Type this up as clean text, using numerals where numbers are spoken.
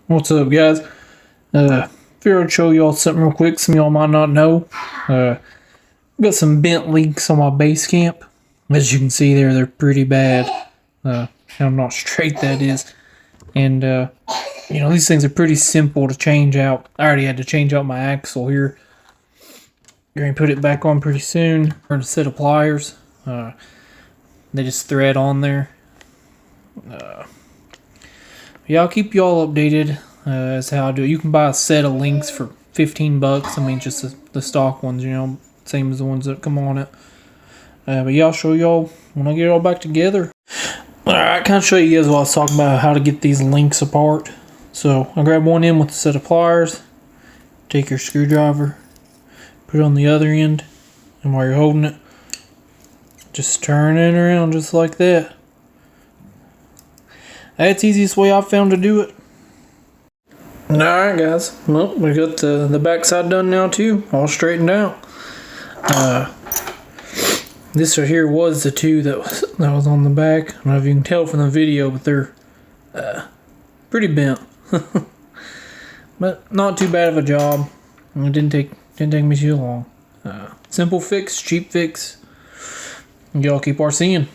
What's up, guys? Figured I'd show y'all something real quick. Some of y'all might not know. Got some bent links on my Basecamp. As you can see there, they're pretty bad. I'm not straight, that is. And you know, these things are pretty simple to change out. I already had to change out my axle here. You're gonna put it back on pretty soon. Or a set of pliers. They just thread on there. Yeah, I'll keep y'all updated as how I do it. You can buy a set of links for 15 bucks. I mean, just the stock ones, you know, same as the ones that come on it. But yeah, I'll show y'all when I get it all back together. Alright, kind of show you guys what I was talking about, how to get these links apart. So, I'll grab one end with a set of pliers. Take your screwdriver. Put it on the other end. And while you're holding it, just turn it around just like that. That's the easiest way I've found to do it. Alright guys, well, we got the backside done now too, all straightened out. This right here was the two that was on the back. I don't know if you can tell from the video, but they're pretty bent. But not too bad of a job. It didn't take me too long. Simple fix, cheap fix. Y'all keep our seeing.